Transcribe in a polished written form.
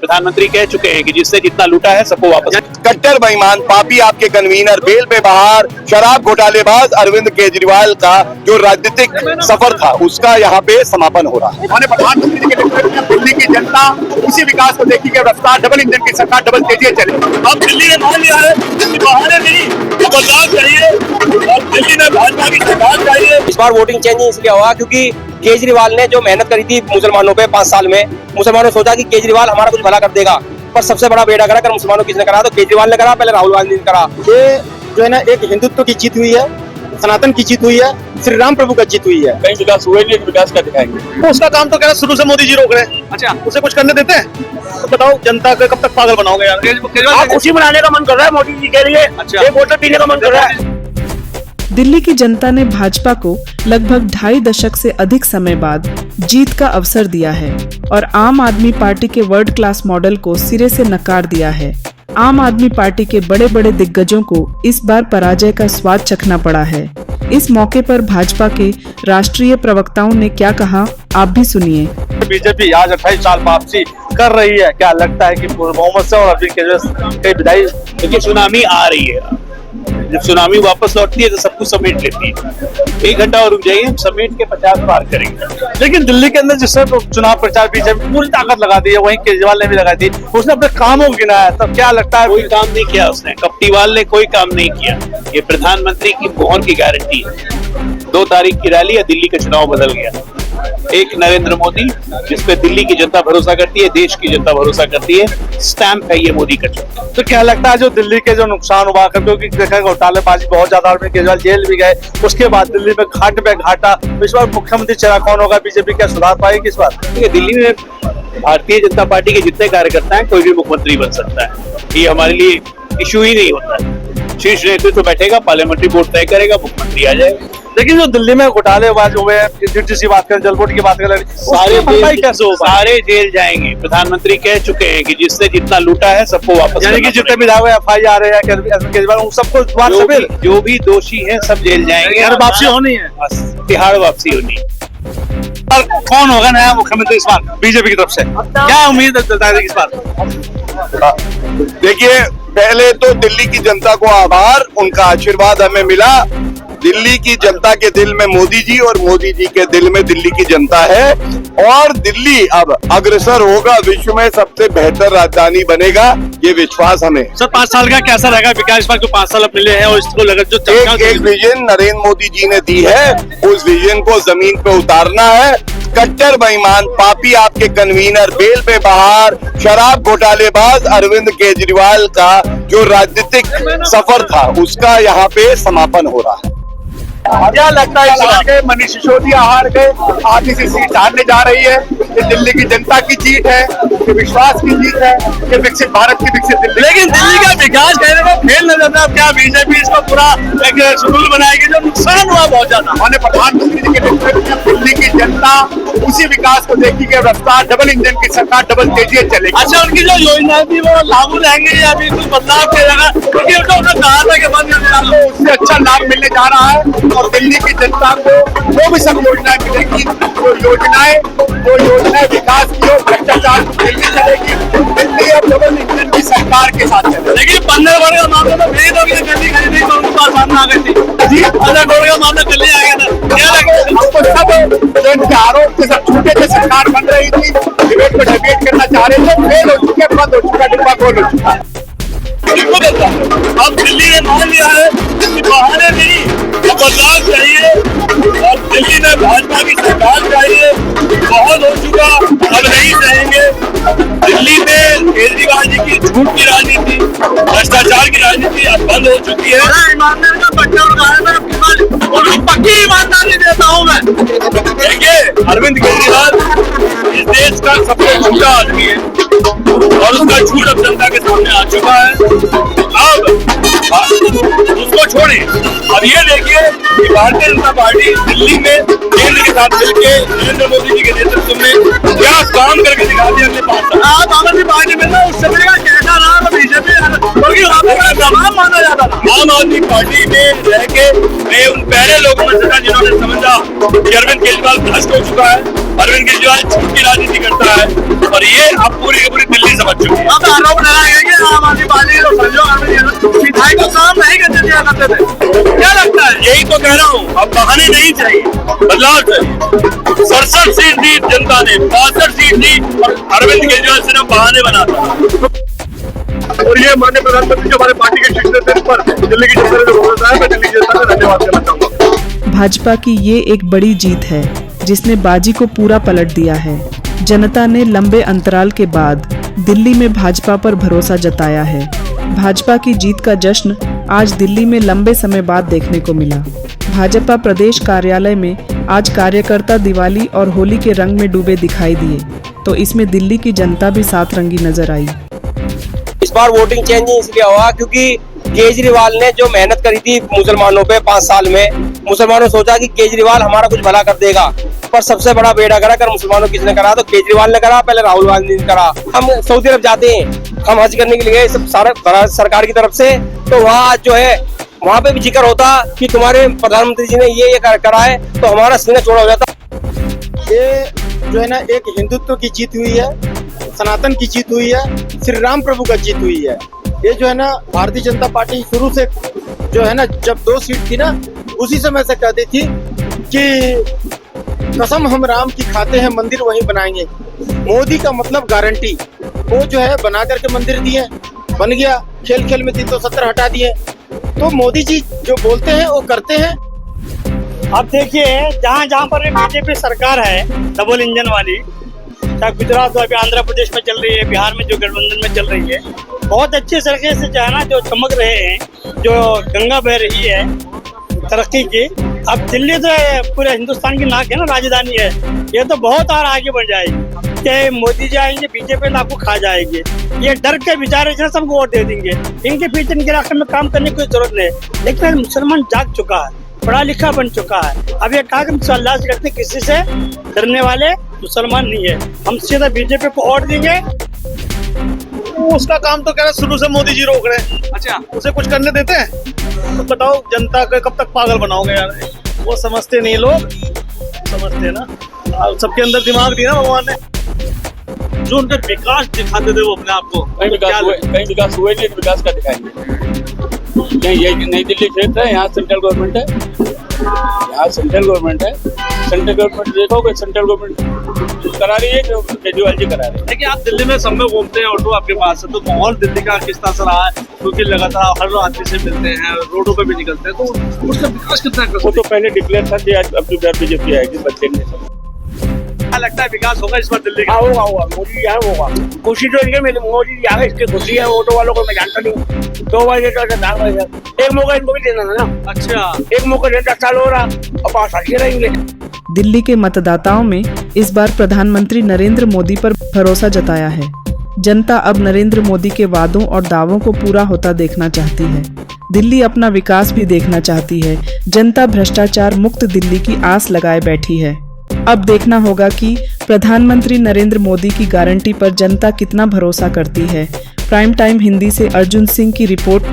प्रधानमंत्री कह चुके हैं कि जिसने जितना लूटा है सबको वापस। कट्टर बेईमान पापी आपके कन्वीनर बेल पे बाहर शराब घोटालेबाज अरविंद केजरीवाल का जो राजनीतिक सफर था उसका यहाँ पे समापन हो रहा है। उन्होंने प्रधानमंत्री जी के नेतृत्व में दिल्ली की जनता उसी विकास को देखी कि रफ्तार डबल इंजन की सरकार डबल तेजी चले। अब दिल्ली ने मान लिया है कि बहाने नहीं बदलाव चाहिए और दिल्ली में भाजपा की सरकार चाहिए। इस बार वोटिंग चेंज इसलिए हुआ क्योंकि केजरीवाल ने जो मेहनत करी थी मुसलमानों पे 5 साल में, मुसलमानों ने सोचा कि केजरीवाल हमारा कुछ भला कर देगा, पर सबसे बड़ा बेड़ा करा कर मुसलमानों किसने करा, तो केजरीवाल ने करा, पहले राहुल गांधी ने करा। ये जो है ना एक हिंदुत्व की जीत हुई है, सनातन की जीत हुई है, श्री राम प्रभु का जीत हुई है। कहीं विकास हुए नहीं, विकास का दिखाएंगे। तो उसका काम तो कह रहा शुरू से मोदी जी रोक रहे हैं। अच्छा, उसे कुछ करने देते हैं? तो बताओ जनता को कब तक पागल बनाओगे यार? आप खुशी मनाने का मन कर रहा है मोदी जी के लिए, अच्छा। एक बोतल पीने का मन कर रहा है। दिल्ली की जनता ने भाजपा को लगभग 2.5 दशक से अधिक समय बाद जीत का अवसर दिया है और आम आदमी पार्टी के वर्ल्ड क्लास मॉडल को सिरे से नकार दिया है। आम आदमी पार्टी के बड़े बड़े दिग्गजों को इस बार पराजय का स्वाद चखना पड़ा है। इस मौके पर भाजपा के राष्ट्रीय प्रवक्ताओं ने क्या कहा, आप भी सुनिए। बीजेपी आज 28 साल वापसी कर रही है, क्या लगता है कि मोहम्मद से और अरविंद केजरीवाल की विदाई? देखिए सुनामी आ रही है, जब सुनामी वापस लौटती है तो सब कुछ समेट लेती है। 1 घंटा और रुक जाइए, हम समेट के 50 पार करेंगे। लेकिन दिल्ली के अंदर जिससे चुनाव प्रचार बीजेपी पूरी ताकत लगा दी है, वहीं केजरीवाल ने भी लगाई थी, उसने अपने कामों को गिनाया, तब क्या लगता है? कोई काम नहीं किया उसने, कपटीवाल ने कोई काम नहीं किया। ये प्रधानमंत्री की मोहन की गारंटी है। 2 तारीख की रैली है, दिल्ली का चुनाव बदल गया। एक नरेंद्र मोदी जिसपे दिल्ली की जनता भरोसा करती है, देश की जनता भरोसा करती है, स्टैंप है ये मोदी का चुनाव। तो क्या लगता है जो दिल्ली के जो नुकसान हुआ, क्योंकि देखा घोटालेबाजी बहुत ज्यादा, अरविंद केजरीवाल जेल भी गए, उसके बाद दिल्ली में घाट पे घाटा, इस बार मुख्यमंत्री चेहरा कौन होगा? बीजेपी क्या सुधार पाएगी इस बार? दिल्ली में भारतीय जनता पार्टी के जितने कार्यकर्ता हैं, कोई भी मुख्यमंत्री बन सकता है। ये हमारे लिए इशू ही नहीं होता है। शीर्ष नेतृत्व बैठेगा, पार्लियामेंट्री बोर्ड तय करेगा, मुख्यमंत्री आ जाएगा। लेकिन जो दिल्ली में घोटालेबाज हुए हैं, की बात करें, जलपोर्ट की बात करें, सारे जेल जाएंगे। प्रधानमंत्री कह चुके हैं कि जिसने जितना लूटा है सबको वापस, यानी कि जितने भी दावे FIR है केजरीवाल सबको जो भी दोषी हैं सब जेल जाएंगे। वापसी होनी है, तिहाड़ वापसी होनी है। और कौन होगा नया मुख्यमंत्री इस बार बीजेपी की तरफ से? क्या उम्मीद है इस बार? देखिए पहले तो दिल्ली की जनता को आभार, उनका आशीर्वाद हमें मिला। दिल्ली की जनता के दिल में मोदी जी और मोदी जी के दिल में दिल्ली की जनता है और दिल्ली अब अग्रसर होगा, विश्व में सबसे बेहतर राजधानी बनेगा, ये विश्वास हमें। सर 5 साल का कैसा रहेगा विकास जो 5 साल मिले हैं और इसको लगा जो एक विजन नरेंद्र मोदी जी ने दी है, उस विजन को जमीन पे उतारना है। कट्टर बेईमान पापी आपके कन्वीनर बेल पे बाहर शराब घोटालेबाज अरविंद केजरीवाल का जो राजनीतिक सफर था उसका यहाँ पे समापन हो रहा है। क्या लगता है हार गए, मनीष सिसोदिया हार गए, आधी से सीट हारने जा रही है? ये दिल्ली की जनता की जीत है, ये विश्वास की जीत है, ये विकसित भारत की विकसित दिल्ली। लेकिन दिल्ली का विकास कहने में फेल नजर आता है। क्या बीजेपी इसको पूरा एक शेड्यूल बनाएगी? जो नुकसान हुआ बहुत ज्यादा। उन्होंने प्रधानमंत्री जी के नेतृत्व में दिल्ली की जनता उसी विकास को देखी कि रफ्तार डबल इंजन की सरकार डबल तेजी चलेगी। अच्छा, उनकी जो योजनाएं थी वो लागू रहेंगी या अभी कुछ बदलाव किया जाएगा? क्योंकि उन्होंने कहा था कि बंद कर देना, उससे अच्छा लाभ मिलने जा रहा है और दिल्ली की जनता को वो भी सब योजनाएं मिलेगी जो योजनाएं विकास की हो, भ्रष्टाचार की दिल्ली चलेगी। दिल्ली अब डबल इंजन की सरकार के साथ चलेगी। लेकिन 15 करोड़ का मामला तो भेज दोगे, दिल्ली खरीदी तो उनके पास सामने आ गई थी जी। 15 करोड़ का मामला दिल्ली आ गया था। क्या लगता है हमको? सब जो इनके आरोप के सब छूटे थे, सरकार बन रही थी, डिबेट को डिबेट करना चाह रहे थे, फेल हो चुके, बंद हो चुका, डिब्बा गोल हो चुका। अब दिल्ली ने मान लिया है कि बहाने नहीं बदलाव चाहिए और दिल्ली में भाजपा की सरकार चाहिए। बहुत हो चुका, अब नहीं रहेंगे। दिल्ली में केजरीवाल जी की झूठ की राजनीति, भ्रष्टाचार की राजनीति अब बंद हो चुकी है। ईमानदारी का पट्टा उठाया, पक्की ईमानदारी देता हूँ मैं। देखिए अरविंद केजरीवाल इस देश का सबसे झूठा आदमी है और उसका झूठ अब जनता के सामने आ चुका है। अब उसको छोड़िए, अब ये देखिए कि भारतीय जनता पार्टी दिल्ली में केंद्र के साथ मिलकर नरेंद्र मोदी जी के नेतृत्व में क्या काम करके दिखा दिया अगले 5 साल। आप आम आदमी पार्टी में ना उस समय का कैसा रहा बीजेपी, क्योंकि वहाँ पे दबाव माना जाता था। आम आदमी पार्टी में रह के मैं उन पहले लोगों में से था जिन्होंने समझा कि अरविंद केजरीवाल भ्रष्ट हो चुका है, अरविंद केजरीवाल झूठ की राजनीति करता है, और ये अब पूरी की पूरी दिल्ली समझ चुकी है। अब आरोप लगाया गया कि आम आदमी पार्टी को समझो विधायक को काम नहीं करते थे। क्या लगता है? यही तो कह रहा हूँ, अब बहाने नहीं चाहिए, बदलाव चाहिए। 67 सीट दी जनता ने, 62 सीट दी, और अरविंद केजरीवाल सिर्फ बहाने बनाता। और ये माननीय प्रधानमंत्री जो हमारे पार्टी के शीर्ष नेता पर दिल्ली की जनता ने जो भरोसा है, मैं दिल्ली की जनता का धन्यवाद करना चाहूंगा। भाजपा की ये एक बड़ी जीत है जिसने बाजी को पूरा पलट दिया है। जनता ने लंबे अंतराल के बाद दिल्ली में भाजपा पर भरोसा जताया है। भाजपा की जीत का जश्न आज दिल्ली में लंबे समय बाद देखने को मिला। भाजपा प्रदेश कार्यालय में आज कार्यकर्ता दिवाली और होली के रंग में डूबे दिखाई दिए, तो इसमें दिल्ली की जनता भी सात रंगी नजर आई। इस बार वोटिंग चेंज इसलिए हुआ क्योंकि केजरीवाल ने जो मेहनत करी थी मुसलमानों पे 5 साल में, मुसलमानों ने सोचा कि केजरीवाल हमारा कुछ भला कर देगा, पर सबसे बड़ा बेड़ा करा कर मुसलमानों किसने करा, तो केजरीवाल ने करा, पहले राहुल गांधी ने करा। हम सऊदी अरब जाते हैं, हम हज करने के लिए सब सारा सरकार की तरफ से, तो वहाँ जो है वहाँ पे भी जिक्र होता कि तुम्हारे प्रधानमंत्री जी ने ये करा है, तो हमारा सीना चौड़ा हो जाता। ये जो है ना एक हिंदुत्व की जीत हुई है, सनातन की जीत हुई है, श्री राम प्रभु का जीत हुई है। ये जो है ना भारतीय जनता पार्टी शुरू से जो है ना, जब 2 सीट थी ना, उसी समय से कहती थी कि कसम हम राम की खाते हैं, मंदिर वहीं बनाएंगे। मोदी का मतलब गारंटी, वो जो है बना करके मंदिर दिए, बन गया। खेल खेल में 370 हटा दिए। तो मोदी जी जो बोलते हैं वो करते हैं। अब देखिए, जहाँ जहाँ पर बीजेपी सरकार है डबल इंजन वाली, चाहे गुजरात हो, अभी आंध्र प्रदेश में चल रही है, बिहार में जो गठबंधन में चल रही है, बहुत अच्छे तरीके से जो है ना जो चमक रहे हैं, जो गंगा बह रही है तरक्की की। अब दिल्ली तो पूरे हिंदुस्तान की नाक है ना, राजधानी है, ये तो बहुत और आगे बढ़ जाएगी। कि मोदी जी आएंगे, बीजेपी तो आपको खा जाएगी, ये डर के बेचारे सबको वोट दे देंगे। इनके पीछे इनके रास्ते में काम करने की कोई जरूरत नहीं। लेकिन मुसलमान जाग चुका है, पढ़ा लिखा बन चुका है। अब ये कहा कि अल्लाह से करते, किसी से डरने वाले मुसलमान नहीं है, हम सीधा बीजेपी को वोट देंगे। उसका काम तो कह रहे शुरू से मोदी जी रोक रहे हैं। अच्छा, उसे कुछ करने देते हैं? तो बताओ जनता को कब तक पागल बनाओगे यार? वो समझते नहीं, लोग समझते ना, सबके अंदर दिमाग दिया ना भगवान ने। जो उनका विकास दिखाते थे वो अपने आप को, कहीं विकास हुए नहीं, विकास का दिखाएंगे। ये नई दिल्ली क्षेत्र है, यहाँ सेंट्रल गवर्नमेंट है, सेंट्रल गवर्नमेंट देखोगे, सेंट्रल गवर्नमेंट करा रही है, केजरीवाल जी करा रहे हैं। लेकिन आप दिल्ली में सब में घूमते हैं, ऑटो आपके पास है, तो माहौल दिल्ली का किस तरह से रहा है? क्योंकि लगातार हर आदमी से मिलते हैं, रोडों पे भी निकलते हैं, तो उसका विकास कितना कर? वो तो पहले डिक्लेयर था कि अब जो बीजेपी आएगी बच्चे ने। क्या लगता है विकास होगा इस बार दिल्ली का? होगा मोदी जी होगा, खुशी तो इनके मेरी मोदी जी आगे, इसकी खुशी है। ऑटो वालों को मैं जानता नहीं, 2 बजे एक मौका इनको भी देना था ना। अच्छा, एक मौका 10 साल हो रहा, अब 5 साल के रहेंगे। दिल्ली के मतदाताओं में इस बार प्रधानमंत्री नरेंद्र मोदी पर भरोसा जताया है। जनता अब नरेंद्र मोदी के वादों और दावों को पूरा होता देखना चाहती है। दिल्ली अपना विकास भी देखना चाहती है। जनता भ्रष्टाचार मुक्त दिल्ली की आस लगाए बैठी है। अब देखना होगा कि प्रधानमंत्री नरेंद्र मोदी की गारंटी पर जनता कितना भरोसा करती है। प्राइम टाइम हिंदी से अर्जुन सिंह की रिपोर्ट।